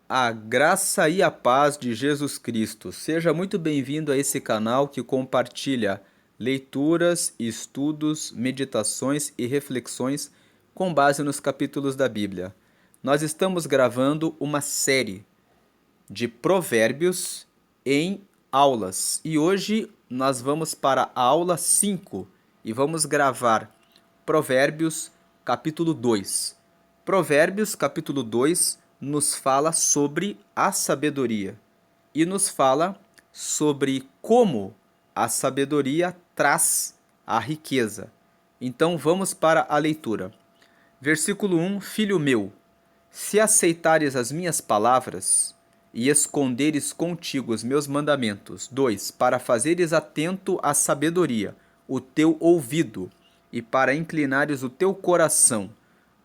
A graça e a paz de Jesus Cristo. Seja muito bem-vindo a esse canal que compartilha leituras, estudos, meditações e reflexões com base nos capítulos da Bíblia. Nós estamos gravando uma série de provérbios em aulas e hoje nós vamos para a aula 5 e vamos gravar Provérbios capítulo 2. Provérbios capítulo 2 nos fala sobre a sabedoria e nos fala sobre como a sabedoria traz a riqueza. Então vamos para a leitura. Versículo 1: Filho meu, se aceitares as minhas palavras e esconderes contigo os meus mandamentos. 2. Para fazeres atento à sabedoria o teu ouvido e para inclinares o teu coração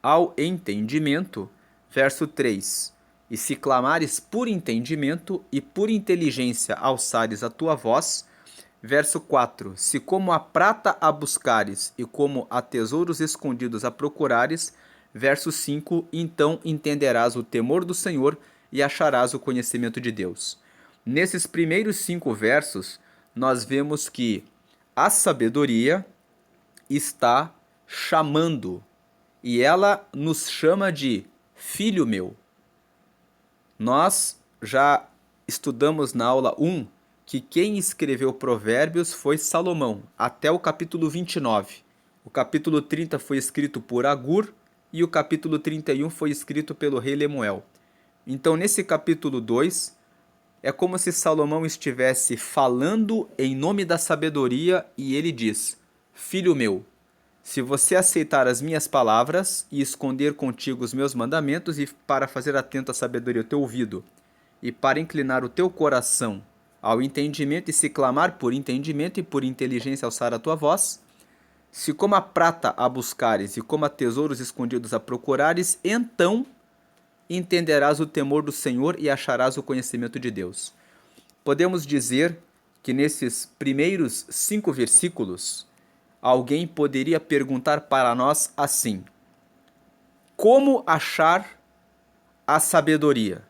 ao entendimento. Verso 3. E se clamares por entendimento e por inteligência alçares a tua voz. Verso 4. Se como a prata a buscares e como a tesouros escondidos a procurares. Verso 5. Então entenderás o temor do Senhor e acharás o conhecimento de Deus. Nesses primeiros 5 versos, nós vemos que a sabedoria está chamando, e ela nos chama de filho meu. Nós já estudamos na aula 1 que quem escreveu Provérbios foi Salomão, até o capítulo 29. O capítulo 30 foi escrito por Agur e o capítulo 31 foi escrito pelo rei Lemuel. Então, nesse capítulo 2, é como se Salomão estivesse falando em nome da sabedoria e ele diz: Filho meu, se você aceitar as minhas palavras e esconder contigo os meus mandamentos e para fazer atento à sabedoria o teu ouvido e para inclinar o teu coração ao entendimento e se clamar por entendimento e por inteligência alçar a tua voz, se como a prata a buscares e como a tesouros escondidos a procurares, então entenderás o temor do Senhor e acharás o conhecimento de Deus. Podemos dizer que nesses primeiros 5 versículos, alguém poderia perguntar para nós assim: como achar a sabedoria?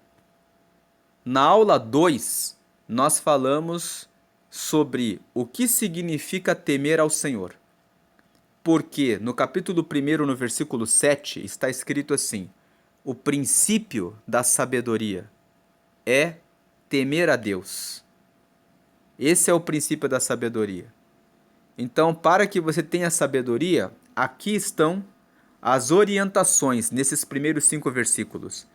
Na aula 2, nós falamos sobre o que significa temer ao Senhor. Porque no capítulo 1, no versículo 7, está escrito assim: o princípio da sabedoria é temer a Deus. Esse é o princípio da sabedoria. Então, para que você tenha sabedoria, aqui estão as orientações nesses primeiros 5 versículos.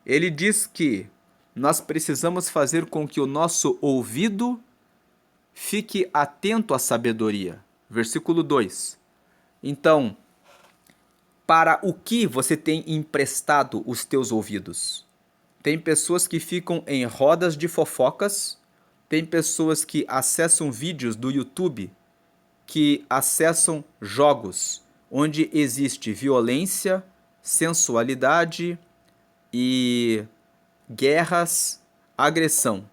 Ele diz que nós precisamos fazer com que o nosso ouvido fique atento à sabedoria. Versículo 2. Então, para o que você tem emprestado os teus ouvidos? Tem pessoas que ficam em rodas de fofocas, tem pessoas que acessam vídeos do YouTube, que acessam jogos onde existe violência, sensualidade e guerras, agressão.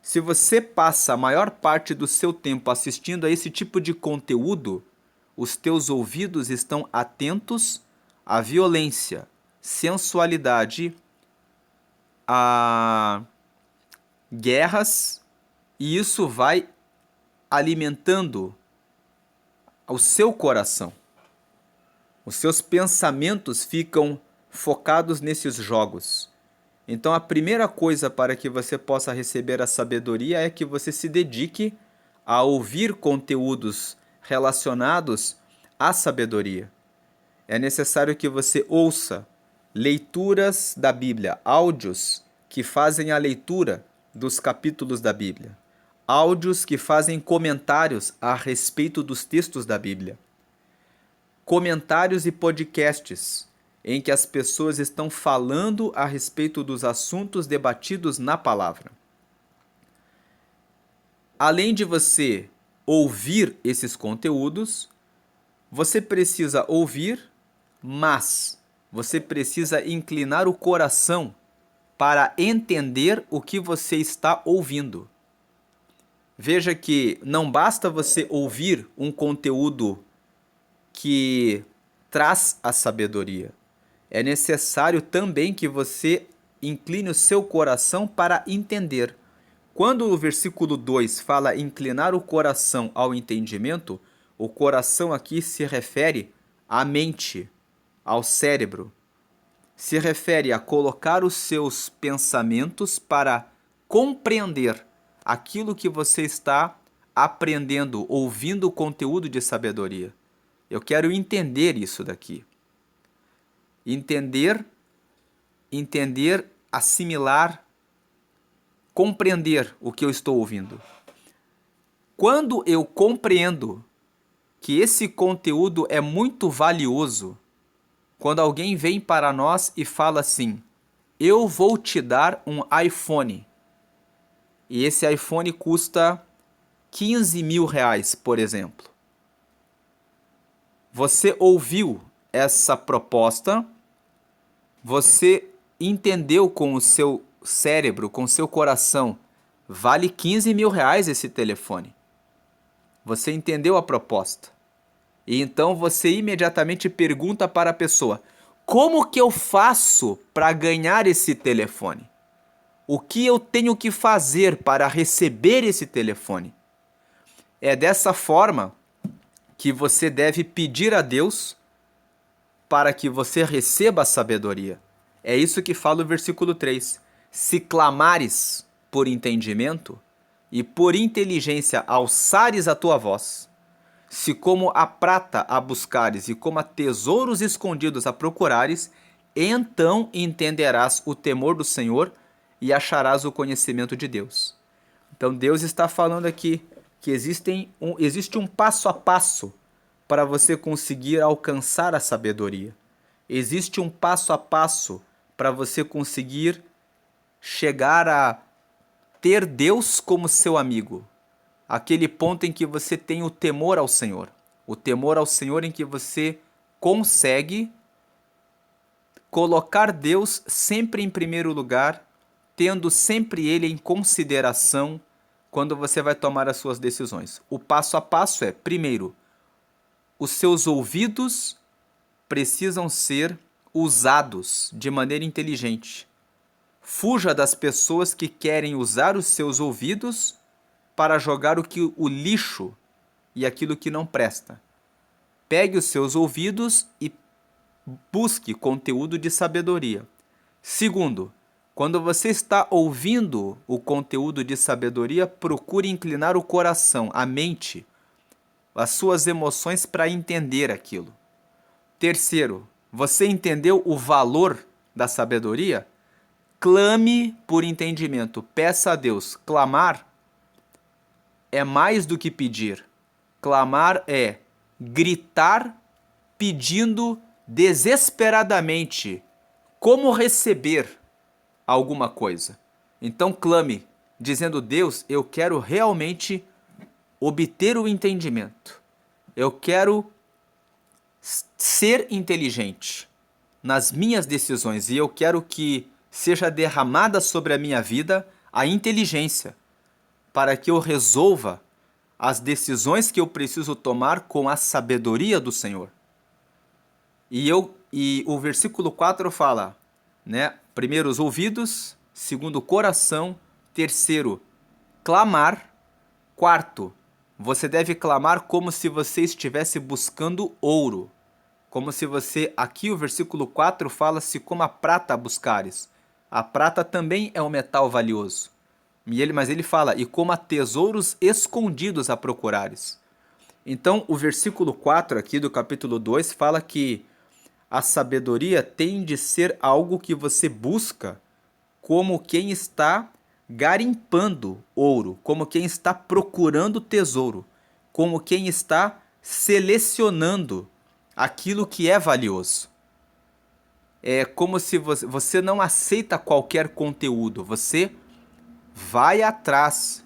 Se você passa a maior parte do seu tempo assistindo a esse tipo de conteúdo, os teus ouvidos estão atentos à violência, sensualidade, a guerras, e isso vai alimentando o seu coração. Os seus pensamentos ficam focados nesses jogos. Então a primeira coisa para que você possa receber a sabedoria é que você se dedique a ouvir conteúdos relacionados à sabedoria. É necessário que você ouça leituras da Bíblia, áudios que fazem a leitura dos capítulos da Bíblia, áudios que fazem comentários a respeito dos textos da Bíblia, comentários e podcasts em que as pessoas estão falando a respeito dos assuntos debatidos na palavra. Além de você ouvir esses conteúdos, você precisa ouvir, mas você precisa inclinar o coração para entender o que você está ouvindo. Veja que não basta você ouvir um conteúdo que traz a sabedoria. É necessário também que você incline o seu coração para entender. Quando o versículo 2 fala inclinar o coração ao entendimento, o coração aqui se refere à mente, ao cérebro. Se refere a colocar os seus pensamentos para compreender aquilo que você está aprendendo, ouvindo o conteúdo de sabedoria. Eu quero entender isso daqui. Entender, assimilar, compreender o que eu estou ouvindo. Quando eu compreendo que esse conteúdo é muito valioso, quando alguém vem para nós e fala assim, eu vou te dar um iPhone, e esse iPhone custa 15 mil reais, por exemplo. Você ouviu essa proposta, você entendeu com o seu cérebro, com o seu coração, vale 15 mil reais esse telefone. Você entendeu a proposta. E então você imediatamente pergunta para a pessoa, como que eu faço para ganhar esse telefone? O que eu tenho que fazer para receber esse telefone? É dessa forma que você deve pedir a Deus para que você receba a sabedoria. É isso que fala o versículo 3. Se clamares por entendimento e por inteligência alçares a tua voz, se como a prata a buscares e como a tesouros escondidos a procurares, então entenderás o temor do Senhor e acharás o conhecimento de Deus. Então Deus está falando aqui que existe um passo a passo para você conseguir alcançar a sabedoria. Existe um passo a passo para você conseguir chegar a ter Deus como seu amigo. Aquele ponto em que você tem o temor ao Senhor. O temor ao Senhor em que você consegue colocar Deus sempre em primeiro lugar, tendo sempre Ele em consideração quando você vai tomar as suas decisões. O passo a passo é, primeiro, os seus ouvidos precisam ser usados de maneira inteligente. Fuja das pessoas que querem usar os seus ouvidos para jogar o lixo e aquilo que não presta. Pegue os seus ouvidos e busque conteúdo de sabedoria. Segundo, quando você está ouvindo o conteúdo de sabedoria, procure inclinar o coração, a mente, as suas emoções para entender aquilo. Terceiro, você entendeu o valor da sabedoria? Clame por entendimento. Peça a Deus. Clamar é mais do que pedir. Clamar é gritar pedindo desesperadamente como receber alguma coisa. Então clame, dizendo, Deus, eu quero realmente obter o entendimento. Eu quero ser inteligente nas minhas decisões e eu quero que seja derramada sobre a minha vida a inteligência para que eu resolva as decisões que eu preciso tomar com a sabedoria do Senhor. E o versículo 4 fala, né? Primeiro os ouvidos, segundo o coração, terceiro, clamar, quarto, você deve clamar como se você estivesse buscando ouro. Como se você, aqui o versículo 4 fala-se como a prata a buscares. A prata também é um metal valioso. Mas ele fala, e como a tesouros escondidos a procurares. Então, o versículo 4 aqui do capítulo 2 fala que a sabedoria tem de ser algo que você busca como quem está garimpando ouro, como quem está procurando tesouro, como quem está selecionando aquilo que é valioso. É como se você não aceita qualquer conteúdo, você vai atrás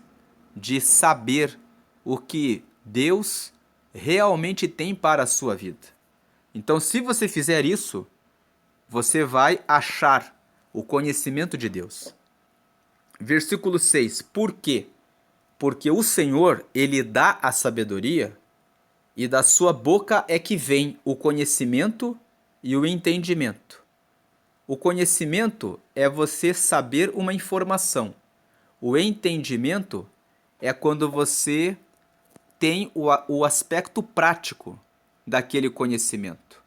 de saber o que Deus realmente tem para a sua vida. Então, se você fizer isso, você vai achar o conhecimento de Deus. Versículo 6. Por quê? Porque o Senhor, Ele dá a sabedoria e da sua boca é que vem o conhecimento e o entendimento. O conhecimento é você saber uma informação. O entendimento é quando você tem o aspecto prático daquele conhecimento.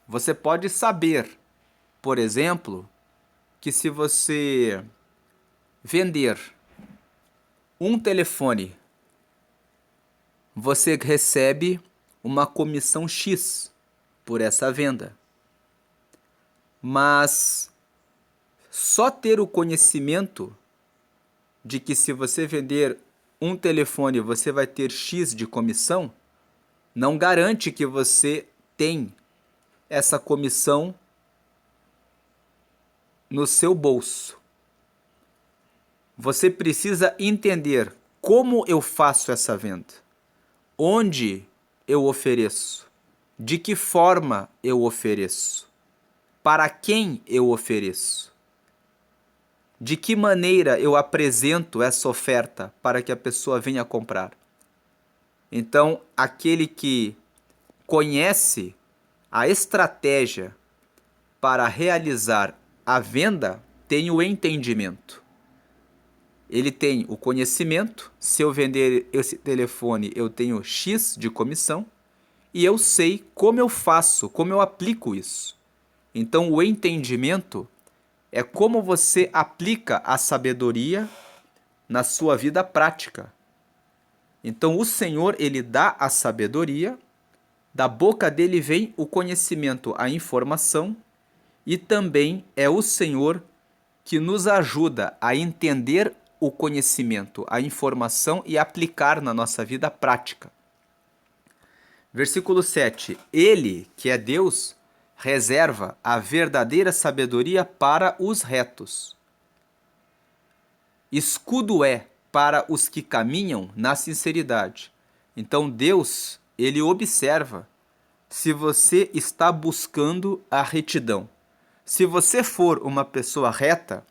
Você pode saber, por exemplo, que se você vender um telefone, você recebe uma comissão X por essa venda. Mas só ter o conhecimento de que se você vender um telefone você vai ter X de comissão, não garante que você tem essa comissão no seu bolso. Você precisa entender como eu faço essa venda, onde eu ofereço, de que forma eu ofereço, para quem eu ofereço, de que maneira eu apresento essa oferta para que a pessoa venha comprar. Então, aquele que conhece a estratégia para realizar a venda tem o entendimento. Ele tem o conhecimento, se eu vender esse telefone eu tenho X de comissão, e eu sei como eu faço, como eu aplico isso. Então o entendimento é como você aplica a sabedoria na sua vida prática. Então o Senhor, ele dá a sabedoria, da boca dele vem o conhecimento, a informação, e também é o Senhor que nos ajuda a entender o conhecimento, a informação e aplicar na nossa vida prática. Versículo 7. Ele, que é Deus, reserva a verdadeira sabedoria para os retos. Escudo é para os que caminham na sinceridade. Então Deus, ele observa se você está buscando a retidão. Se você for uma pessoa reta,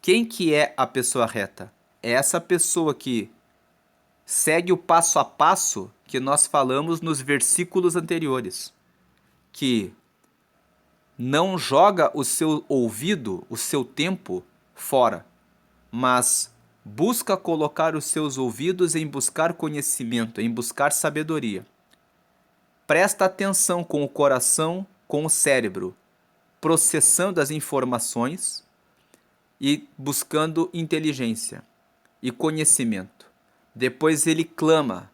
quem que é a pessoa reta? É essa pessoa que segue o passo a passo que nós falamos nos versículos anteriores, que não joga o seu ouvido, o seu tempo fora, mas busca colocar os seus ouvidos em buscar conhecimento, em buscar sabedoria. Presta atenção com o coração, com o cérebro, processando as informações e buscando inteligência e conhecimento. Depois ele clama,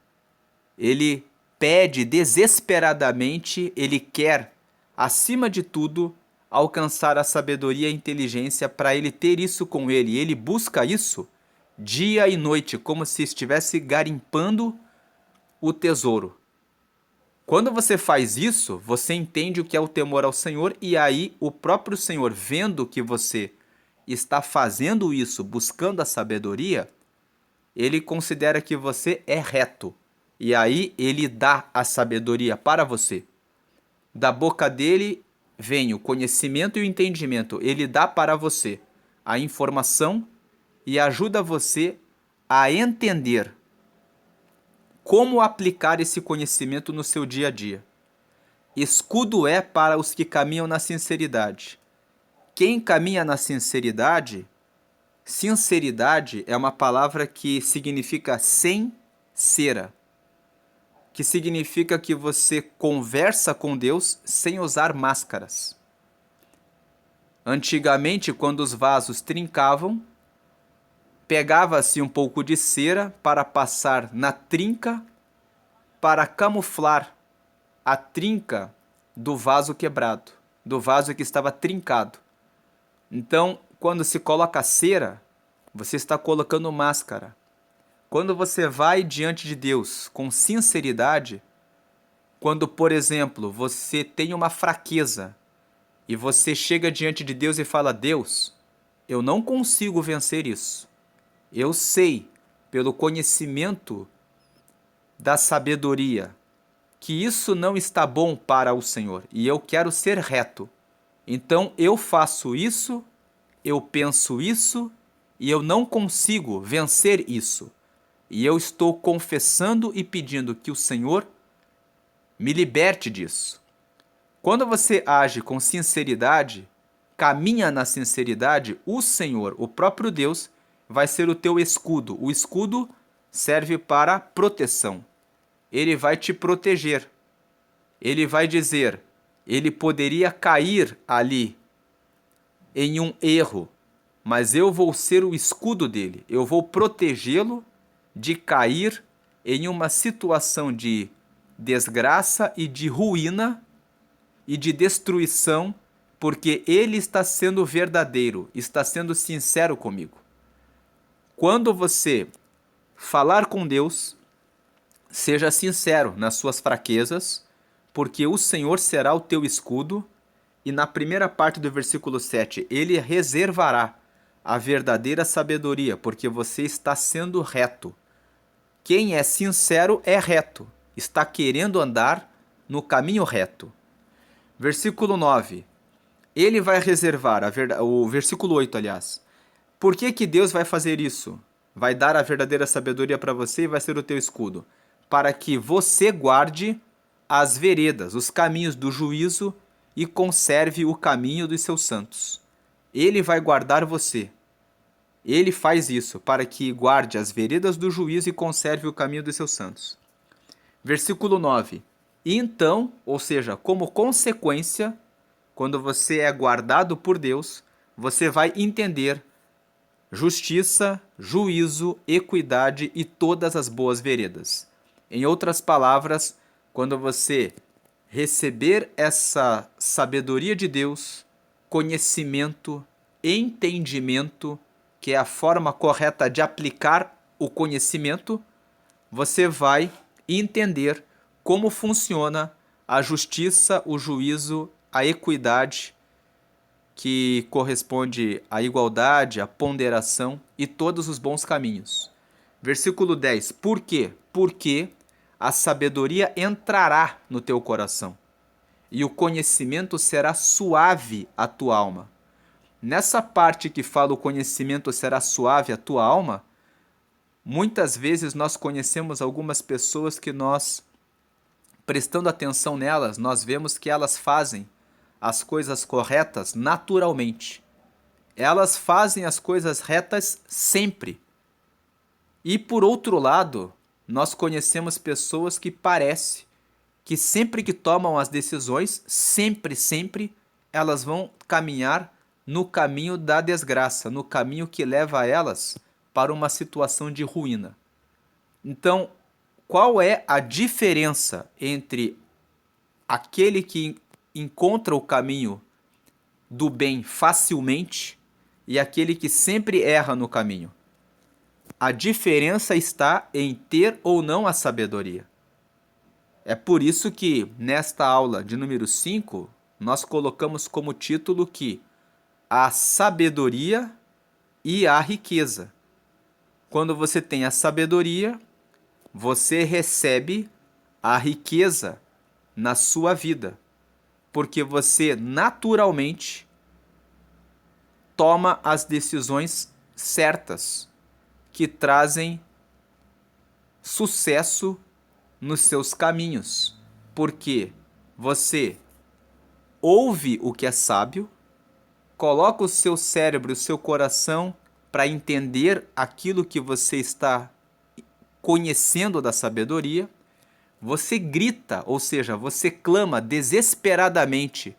ele pede desesperadamente, ele quer, acima de tudo, alcançar a sabedoria e a inteligência para ele ter isso com ele. Ele busca isso dia e noite, como se estivesse garimpando o tesouro. Quando você faz isso, você entende o que é o temor ao Senhor, e aí o próprio Senhor, vendo que você está fazendo isso, buscando a sabedoria, ele considera que você é reto. E aí ele dá a sabedoria para você. Da boca dele vem o conhecimento e o entendimento. Ele dá para você a informação e ajuda você a entender como aplicar esse conhecimento no seu dia a dia. Escudo é para os que caminham na sinceridade. Quem caminha na sinceridade, sinceridade é uma palavra que significa sem cera, que significa que você conversa com Deus sem usar máscaras. Antigamente, quando os vasos trincavam, pegava-se um pouco de cera para passar na trinca para camuflar a trinca do vaso quebrado, do vaso que estava trincado. Então, quando se coloca cera, você está colocando máscara. Quando você vai diante de Deus com sinceridade, quando, por exemplo, você tem uma fraqueza e você chega diante de Deus e fala: Deus, eu não consigo vencer isso. Eu sei, pelo conhecimento da sabedoria, que isso não está bom para o Senhor e eu quero ser reto. Então eu faço isso, eu penso isso e eu não consigo vencer isso. E eu estou confessando e pedindo que o Senhor me liberte disso. Quando você age com sinceridade, caminha na sinceridade, o Senhor, o próprio Deus, vai ser o teu escudo. O escudo serve para proteção. Ele vai te proteger. Ele vai dizer, ele poderia cair ali em um erro, mas eu vou ser o escudo dele. Eu vou protegê-lo de cair em uma situação de desgraça e de ruína e de destruição, porque ele está sendo verdadeiro, está sendo sincero comigo. Quando você falar com Deus, seja sincero nas suas fraquezas, porque o Senhor será o teu escudo. E na primeira parte do versículo 7, ele reservará a verdadeira sabedoria, porque você está sendo reto. Quem é sincero é reto, está querendo andar no caminho reto. Versículo 9, ele vai reservar, o versículo 8, aliás. Por que que Deus vai fazer isso? Vai dar a verdadeira sabedoria para você e vai ser o teu escudo. Para que você guarde as veredas, os caminhos do juízo e conserve o caminho dos seus santos. Ele vai guardar você. Ele faz isso para que guarde as veredas do juízo e conserve o caminho dos seus santos. Versículo 9. Então, ou seja, como consequência, quando você é guardado por Deus, você vai entender justiça, juízo, equidade e todas as boas veredas. Em outras palavras, quando você receber essa sabedoria de Deus, conhecimento, entendimento, que é a forma correta de aplicar o conhecimento, você vai entender como funciona a justiça, o juízo, a equidade, que corresponde à igualdade, à ponderação e todos os bons caminhos. Versículo 10. Por quê? Porque a sabedoria entrará no teu coração e o conhecimento será suave à tua alma. Nessa parte que fala o conhecimento será suave à tua alma, muitas vezes nós conhecemos algumas pessoas que nós, prestando atenção nelas, nós vemos que elas fazem as coisas corretas naturalmente. Elas fazem as coisas retas sempre. E por outro lado, nós conhecemos pessoas que parece que sempre que tomam as decisões, sempre, elas vão caminhar no caminho da desgraça, no caminho que leva elas para uma situação de ruína. Então, qual é a diferença entre aquele que encontra o caminho do bem facilmente e aquele que sempre erra no caminho? A diferença está em ter ou não a sabedoria. É por isso que nesta aula de número 5, nós colocamos como título que a sabedoria e a riqueza. Quando você tem a sabedoria, você recebe a riqueza na sua vida, porque você naturalmente toma as decisões certas que trazem sucesso nos seus caminhos, porque você ouve o que é sábio, coloca o seu cérebro, o seu coração para entender aquilo que você está conhecendo da sabedoria, você grita, ou seja, você clama desesperadamente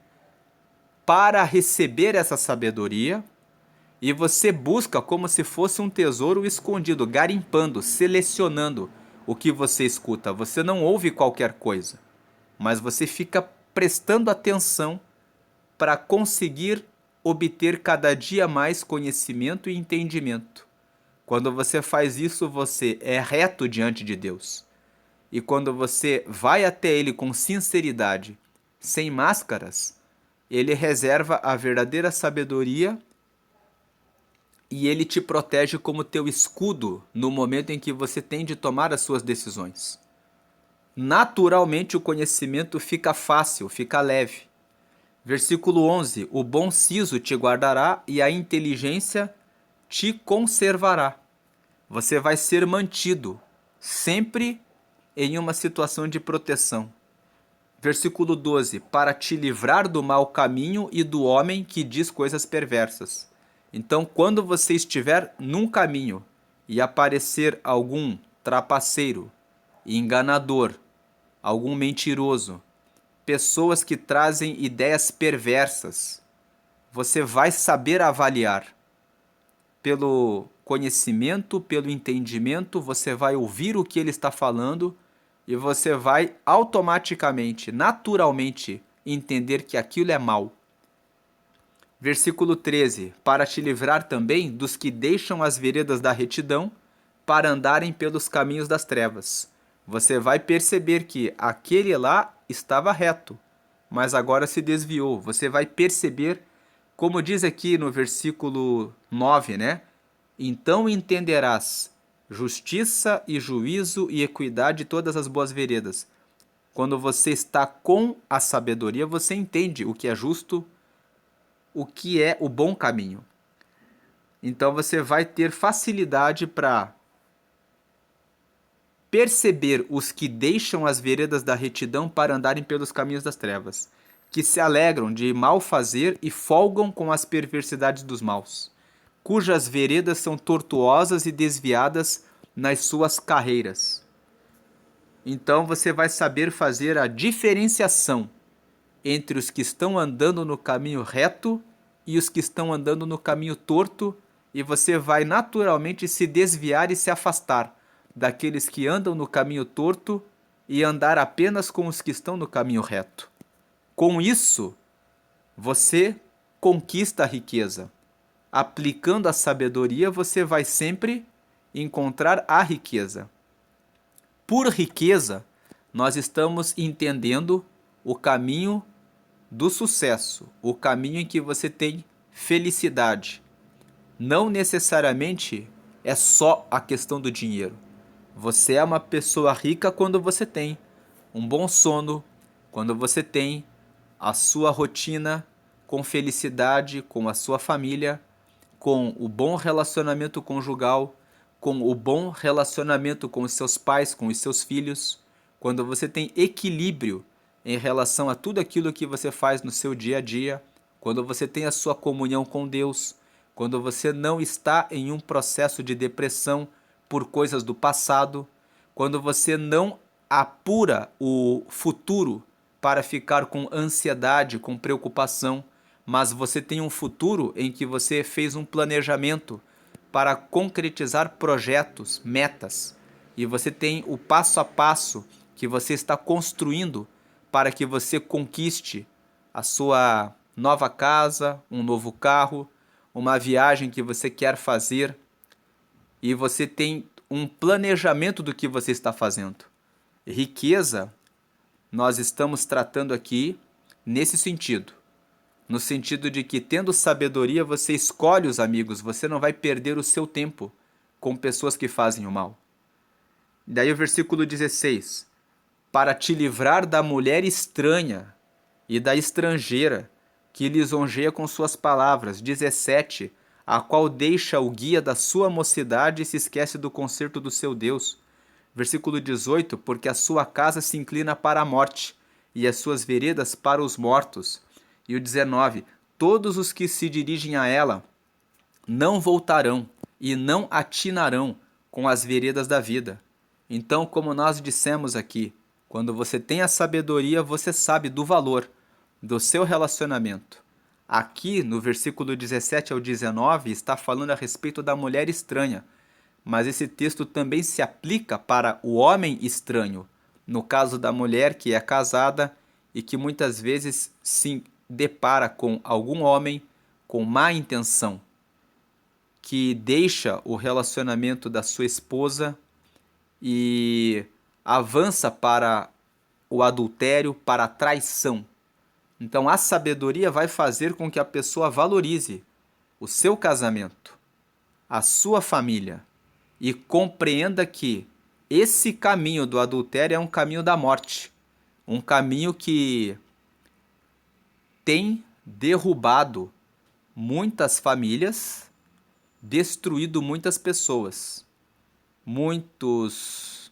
para receber essa sabedoria e você busca como se fosse um tesouro escondido, garimpando, selecionando o que você escuta. Você não ouve qualquer coisa, mas você fica prestando atenção para conseguir obter cada dia mais conhecimento e entendimento. Quando você faz isso, você é reto diante de Deus. E quando você vai até Ele com sinceridade, sem máscaras, Ele reserva a verdadeira sabedoria e Ele te protege como teu escudo no momento em que você tem de tomar as suas decisões. Naturalmente o conhecimento fica fácil, fica leve. Versículo 11, o bom siso te guardará e a inteligência te conservará. Você vai ser mantido sempre em uma situação de proteção. Versículo 12: para te livrar do mau caminho e do homem que diz coisas perversas. Então, quando você estiver num caminho e aparecer algum trapaceiro, enganador, algum mentiroso, pessoas que trazem ideias perversas, você vai saber avaliar. Pelo conhecimento, pelo entendimento, você vai ouvir o que ele está falando e você vai automaticamente, naturalmente, entender que aquilo é mal. Versículo 13: para te livrar também dos que deixam as veredas da retidão para andarem pelos caminhos das trevas. Você vai perceber que aquele lá estava reto, mas agora se desviou. Você vai perceber, como diz aqui no versículo 9, né? Então entenderás justiça e juízo e equidade e todas as boas veredas. Quando você está com a sabedoria, você entende o que é justo, o que é o bom caminho. Então você vai ter facilidade para perceber os que deixam as veredas da retidão para andarem pelos caminhos das trevas, que se alegram de mal fazer e folgam com as perversidades dos maus, cujas veredas são tortuosas e desviadas nas suas carreiras. Então você vai saber fazer a diferenciação entre os que estão andando no caminho reto e os que estão andando no caminho torto, e você vai naturalmente se desviar e se afastar daqueles que andam no caminho torto e andar apenas com os que estão no caminho reto. Com isso, você conquista a riqueza. Aplicando a sabedoria, você vai sempre encontrar a riqueza. Por riqueza, nós estamos entendendo o caminho do sucesso, o caminho em que você tem felicidade. Não necessariamente é só a questão do dinheiro. Você é uma pessoa rica quando você tem um bom sono, quando você tem a sua rotina com felicidade, com a sua família, com o bom relacionamento conjugal, com o bom relacionamento com os seus pais, com os seus filhos, quando você tem equilíbrio em relação a tudo aquilo que você faz no seu dia a dia, quando você tem a sua comunhão com Deus, quando você não está em um processo de depressão por coisas do passado, quando você não apura o futuro para ficar com ansiedade, com preocupação, mas você tem um futuro em que você fez um planejamento para concretizar projetos, metas, e você tem o passo a passo que você está construindo para que você conquiste a sua nova casa, um novo carro, uma viagem que você quer fazer, e você tem um planejamento do que você está fazendo. Riqueza, nós estamos tratando aqui nesse sentido. No sentido de que, tendo sabedoria, você escolhe os amigos, você não vai perder o seu tempo com pessoas que fazem o mal. Daí o versículo 16: para te livrar da mulher estranha e da estrangeira, que lisonjeia com suas palavras. 17: a qual deixa o guia da sua mocidade e se esquece do concerto do seu Deus. Versículo 18: porque a sua casa se inclina para a morte, e as suas veredas para os mortos. E o 19: todos os que se dirigem a ela não voltarão e não atinarão com as veredas da vida. Então, como nós dissemos aqui, quando você tem a sabedoria, você sabe do valor do seu relacionamento. Aqui, no versículo 17 ao 19, está falando a respeito da mulher estranha, mas esse texto também se aplica para o homem estranho, no caso da mulher que é casada e que muitas vezes se depara com algum homem com má intenção, que deixa o relacionamento da sua esposa e avança para o adultério, para a traição. Então a sabedoria vai fazer com que a pessoa valorize o seu casamento, a sua família, e compreenda que esse caminho do adultério é um caminho da morte, um caminho que tem derrubado muitas famílias, destruído muitas pessoas. Muitas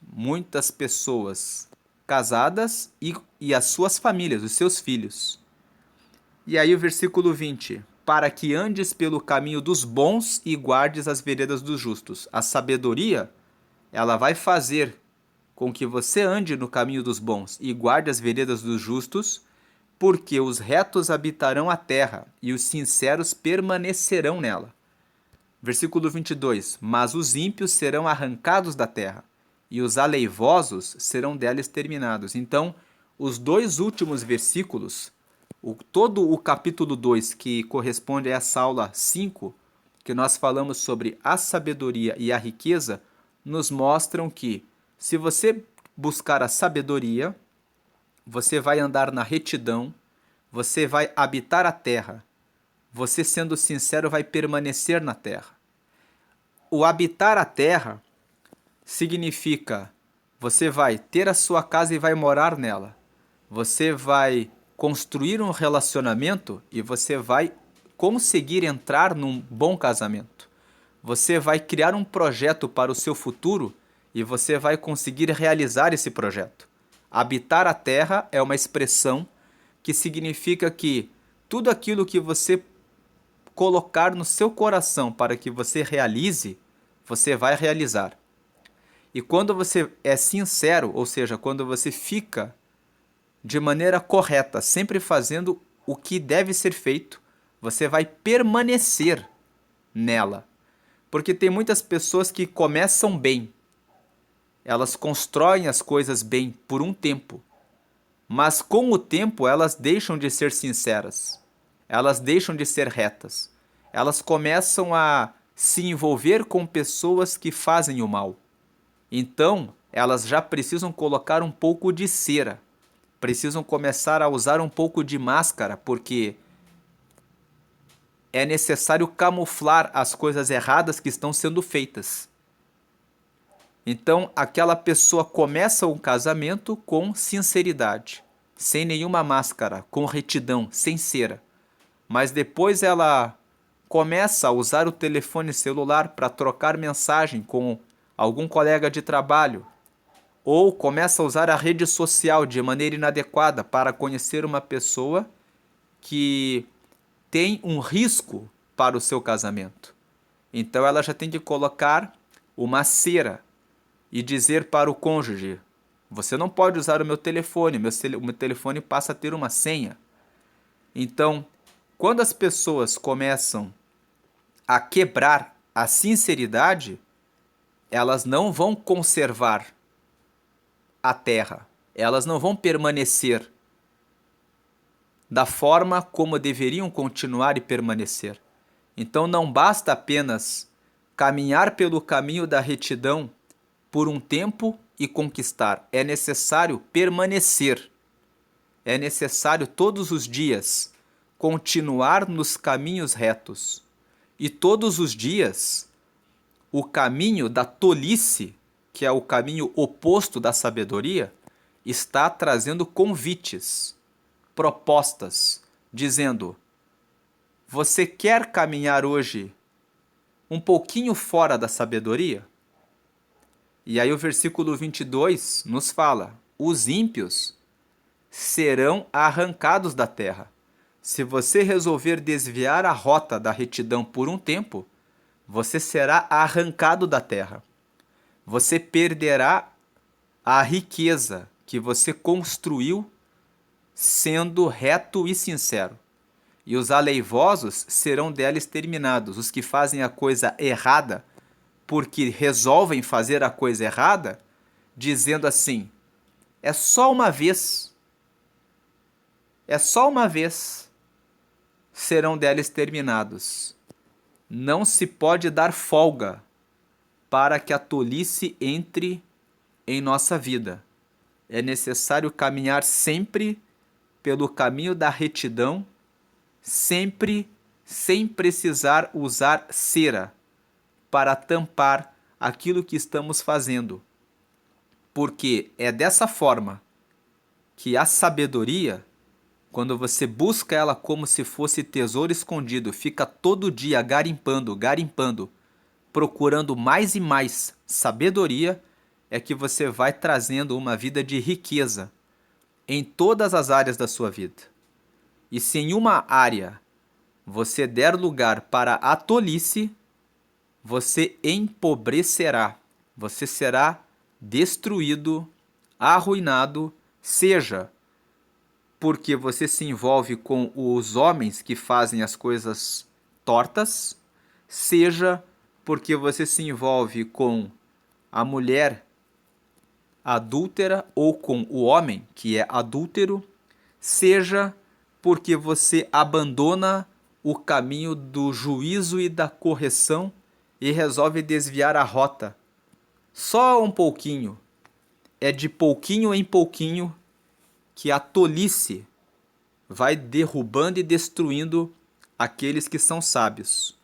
pessoas casadas e as suas famílias, os seus filhos. E aí o versículo 20, para que andes pelo caminho dos bons e guardes as veredas dos justos. A sabedoria, ela vai fazer com que você ande no caminho dos bons e guarde as veredas dos justos, porque os retos habitarão a terra e os sinceros permanecerão nela. Versículo 22, mas os ímpios serão arrancados da terra e os aleivosos serão dela exterminados. Então, os dois últimos versículos, todo o capítulo 2, que corresponde a essa aula 5, que nós falamos sobre a sabedoria e a riqueza, nos mostram que se você buscar a sabedoria, você vai andar na retidão, você vai habitar a terra, você sendo sincero vai permanecer na terra. O habitar a terra significa você vai ter a sua casa e vai morar nela. Você vai construir um relacionamento e você vai conseguir entrar num bom casamento. Você vai criar um projeto para o seu futuro e você vai conseguir realizar esse projeto. Habitar a terra é uma expressão que significa que tudo aquilo que você colocar no seu coração para que você realize, você vai realizar. E quando você é sincero, ou seja, quando você fica de maneira correta, sempre fazendo o que deve ser feito, você vai permanecer nela. Porque tem muitas pessoas que começam bem, elas constroem as coisas bem por um tempo, mas com o tempo elas deixam de ser sinceras, elas deixam de ser retas, elas começam a se envolver com pessoas que fazem o mal. Então, elas já precisam colocar um pouco de cera, precisam começar a usar um pouco de máscara, porque é necessário camuflar as coisas erradas que estão sendo feitas. Então, aquela pessoa começa um casamento com sinceridade, sem nenhuma máscara, com retidão, sem cera. Mas depois ela começa a usar o telefone celular para trocar mensagem com algum colega de trabalho, ou começa a usar a rede social de maneira inadequada para conhecer uma pessoa que tem um risco para o seu casamento. Então ela já tem que colocar uma cera e dizer para o cônjuge: você não pode usar o meu telefone, o meu telefone passa a ter uma senha. Então, quando as pessoas começam a quebrar a sinceridade, elas não vão conservar a terra, elas não vão permanecer da forma como deveriam continuar e permanecer. Então não basta apenas caminhar pelo caminho da retidão por um tempo e conquistar. É necessário permanecer. É necessário todos os dias continuar nos caminhos retos. E todos os dias o caminho da tolice, que é o caminho oposto da sabedoria, está trazendo convites, propostas, dizendo: você quer caminhar hoje um pouquinho fora da sabedoria? E aí o versículo 22 nos fala: os ímpios serão arrancados da terra. Se você resolver desviar a rota da retidão por um tempo, você será arrancado da terra. Você perderá a riqueza que você construiu sendo reto e sincero. E os aleivosos serão dela exterminados. Os que fazem a coisa errada porque resolvem fazer a coisa errada, dizendo assim: é só uma vez. É só uma vez. Serão dela exterminados. Não se pode dar folga para que a tolice entre em nossa vida. É necessário caminhar sempre pelo caminho da retidão, sempre sem precisar usar cera para tampar aquilo que estamos fazendo. Porque é dessa forma que a sabedoria, quando você busca ela como se fosse tesouro escondido, fica todo dia garimpando, procurando mais e mais sabedoria, é que você vai trazendo uma vida de riqueza em todas as áreas da sua vida. E se em uma área você der lugar para a tolice, você empobrecerá, você será destruído, arruinado, seja porque você se envolve com os homens que fazem as coisas tortas, seja porque você se envolve com a mulher adúltera ou com o homem que é adúltero, seja porque você abandona o caminho do juízo e da correção e resolve desviar a rota. Só um pouquinho, é de pouquinho em pouquinho que a tolice vai derrubando e destruindo aqueles que são sábios.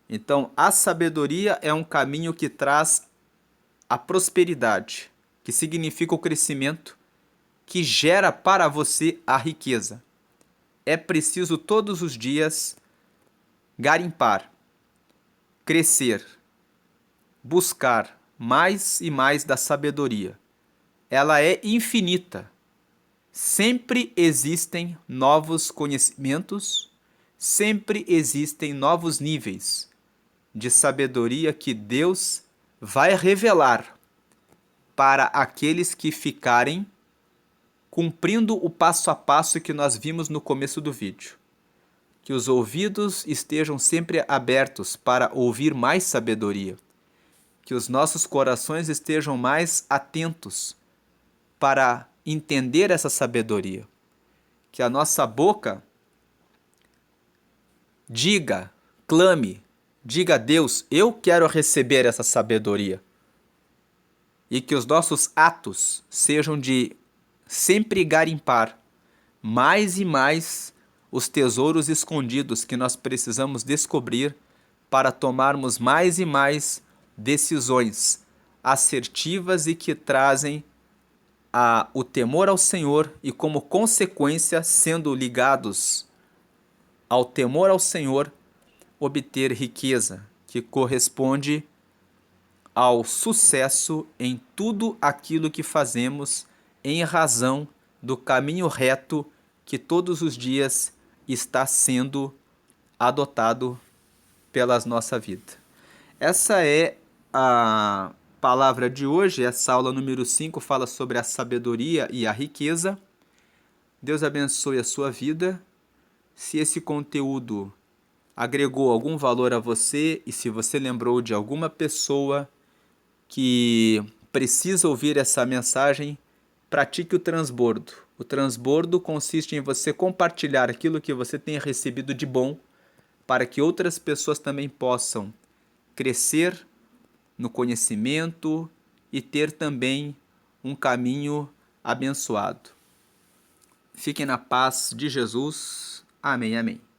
Então, a sabedoria é um caminho que traz a prosperidade, que significa o crescimento, que gera para você a riqueza. É preciso todos os dias garimpar, crescer, buscar mais e mais da sabedoria. Ela é infinita. Sempre existem novos conhecimentos, sempre existem novos níveis de sabedoria que Deus vai revelar para aqueles que ficarem cumprindo o passo a passo que nós vimos no começo do vídeo. Que os ouvidos estejam sempre abertos para ouvir mais sabedoria. Que os nossos corações estejam mais atentos para entender essa sabedoria. Que a nossa boca diga, clame, diga a Deus, eu quero receber essa sabedoria. E que os nossos atos sejam de sempre garimpar mais e mais os tesouros escondidos que nós precisamos descobrir para tomarmos mais e mais decisões assertivas e que trazem o temor ao Senhor e, como consequência, sendo ligados ao temor ao Senhor, obter riqueza, que corresponde ao sucesso em tudo aquilo que fazemos em razão do caminho reto que todos os dias está sendo adotado pela nossa vida. Essa é a palavra de hoje, essa aula número 5 fala sobre a sabedoria e a riqueza. Deus abençoe a sua vida. Se esse conteúdo agregou algum valor a você e se você lembrou de alguma pessoa que precisa ouvir essa mensagem, pratique o transbordo. O transbordo consiste em você compartilhar aquilo que você tem recebido de bom para que outras pessoas também possam crescer no conhecimento e ter também um caminho abençoado. Fiquem na paz de Jesus. Amém, amém.